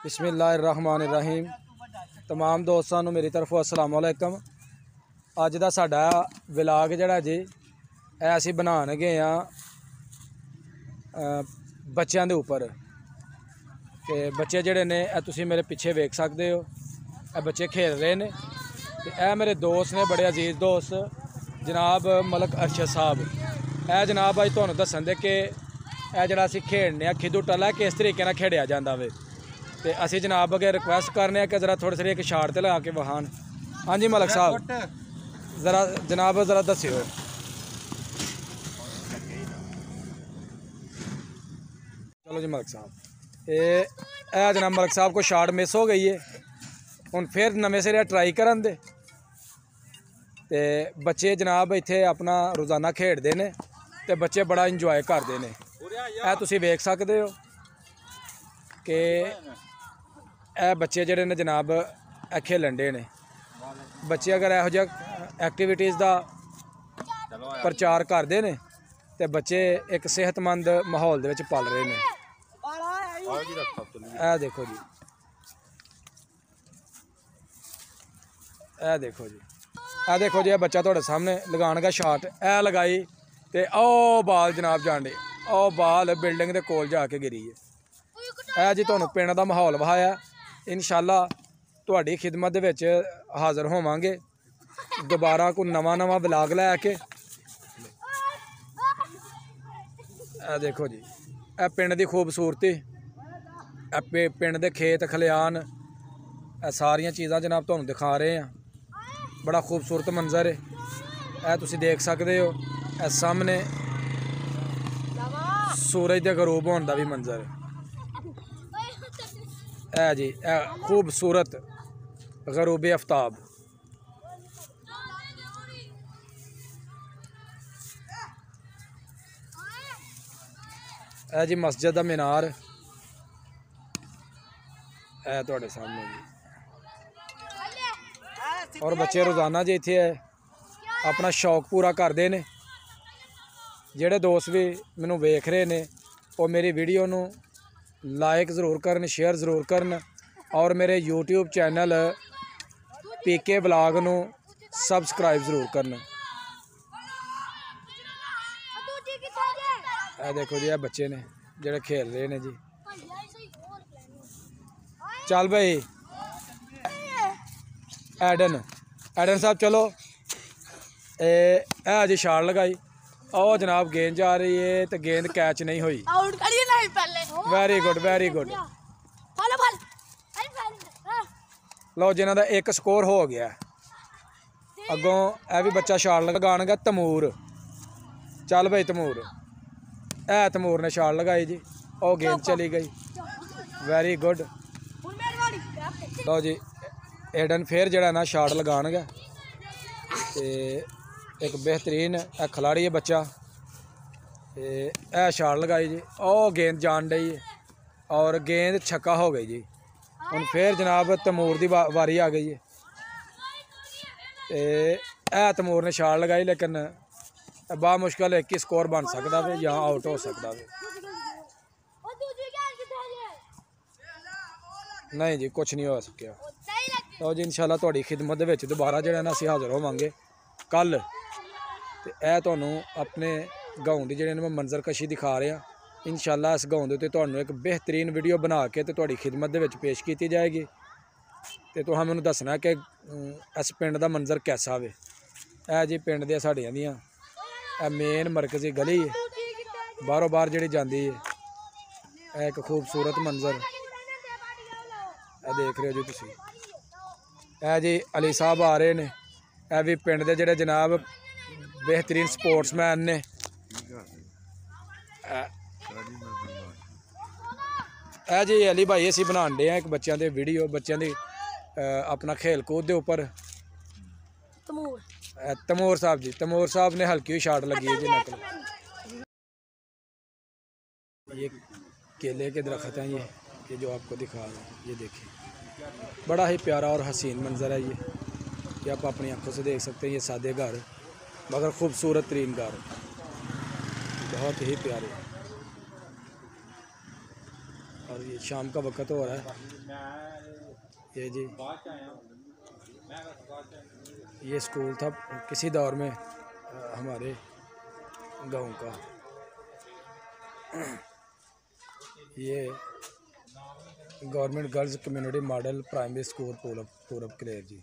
बिस्मिल्लाहिर्रहमानिर्रहीम। तमाम दोस्तों को मेरी तरफों अस्सलाम वालेकुम। अज का साडा व्लॉग जिहड़ा जी असीं बनाने गए बच्चों के उपर ते बच्चे जिहड़े ने तुसीं मेरे पिछे वेख सकते हो। बच्चे खेल रहे हैं। तो मेरे दोस्त ने बड़े अजीज दोस्त जनाब मलक अरशद साहब। जनाब अज तुहानूं दस्सन दे कि जिहड़ा असीं खेडने खिद्दू टला किस तरीके नाल खेडिया जांदा वे। तो असी जनाब अगे रिक्वेस्ट करने कि जरा थोड़ी सारी एक शाट ते लगा के वहान। हाँ जी मलक साहब जरा जनाब जरा दस्सिओ। चलो जी मलक साहब ये जनाब मलक साहब को शाट मिस हो गई है। हुण फिर नवें सिरे ट्राई करन दे। ते बच्चे जनाब इत्थे अपना रोज़ाना खेडदे ने ते बच्चे बड़ा इंजॉय करते हैं। तुसीं वेख सकते हो कि बच्चे जिहड़े ने जनाब खेलन डे ने। बच्चे अगर इहो जिहा एक्टिविटीज़ का प्रचार करते हैं तो बच्चे एक सेहतमंद माहौल दे विच पल रहे हैं। देखो जी देखो जी देखो जी बच्चा तुहाडे सामने लगान का शाट लगाई तो ओ बाल जनाब जांडे ओ बाल बिल्डिंग के कोल जाके गिरी है। जी तुहानूं पिंड का माहौल वहाया। इंशाअल्लाह तुहाडी खिदमत दे विच हाज़र होवांगे दोबारा कोई नवा व्लॉग लैके। देखो जी पिंड की खूबसूरती पिंड के खेत खलियान सारिया चीज़ां जनाब तुहानूं दिखा रहे हैं। बड़ा खूबसूरत मंजर है। तुसीं देख सकते हो सामने सूरज के गरूब होने का भी मंजर है जी। खूबसूरत गरूब आफ्ताब। जी मस्जिद का मीनार है तुहाडे सामने जी। और बच्चे रोज़ाना जी इत्थे अपना शौक पूरा करते हैं। जिहड़े दोस्त भी मैनू वेख रहे ने वो मेरी वीडियो नू लाइक ज़रूर करन शेयर ज़रूर करन और मेरे यूट्यूब चैनल पीके व्लॉग नू सबसक्राइब ज़रूर करन। देखो जी बच्चे ने जिहड़े खेल रहे हैं जी। चल भाई एडन साहब चलो जी शाट लगाई और जनाब गेंद जा रही है तो गेंद कैच नहीं हुई। Very good very good. लो जिन्हों का एक स्कोर हो गया। अगों यह भी बच्चा शाट लगाएगा तमूर। चल भाई तमूर तमूर ने शाट लगाई जी और गेंद चली गई। Very good. लो जी एडन फिर जड़ा ना शाट लगाएगा। तो एक बेहतरीन खिलाड़ी है बच्चा शाट लगाई जी और गेंद जान डई है और गेंद छक्का हो गई जी। हुण फिर जनाब तमूर की वारी आ गई है। तो तमूर ने शाट लगाई लेकिन बा मुश्किल एक ही स्कोर बन सकता है या आउट हो सकता है। नहीं जी कुछ नहीं हो सकिया। तो जी इंशाअल्लाह तुहाडी खिदमत दे विच दोबारा जिहड़ा ना असीं हाज़र होवांगे कल। तो यह तुहानूं अपने गाँव की जिहड़े मैं मंजरकशी दिखा रहा। इंशाअल्लाह इस गाँव के उत्ते तुहानूं एक बेहतरीन वीडियो बना के तो तुहाडी खिदमत दे विच पेश की जाएगी। तो तुहां मैनूं दसना कि इस पिंड का मंजर कैसा वे। जी पिंड दियां साडियां दियां मेन मरकजी गली है बाहरों बाहर जिहड़ी जांदी है। एक खूबसूरत मंजर देख रहे हो जी तुसीं। जी अली साहब आ रहे हैं। यह भी पिंड के जिहड़े जनाब बेहतरीन स्पोर्ट्समैन ने। जी अली भाई असीं बनाण डे एक बच्चों के वीडियो बच्चों की अपना खेल कूद के उपर। तमूर साहब जी तमूर साहब ने हल्की हुई शाट लगी है जी नकल। ये केले के दरख्त हैं ये जो आपको दिखा रहा हूँ। ये देखिए बड़ा ही प्यारा और हसीन मंजर है ये आप अपनी आंखों से देख सकते हैं। ये सादे घर मगर खूबसूरत तरीन घर बहुत ही प्यारे। और ये शाम का वक्त हो रहा है। ये जी ये स्कूल था किसी दौर में हमारे गांव का। ये government girls community model primary school पूरब क्लेर जी।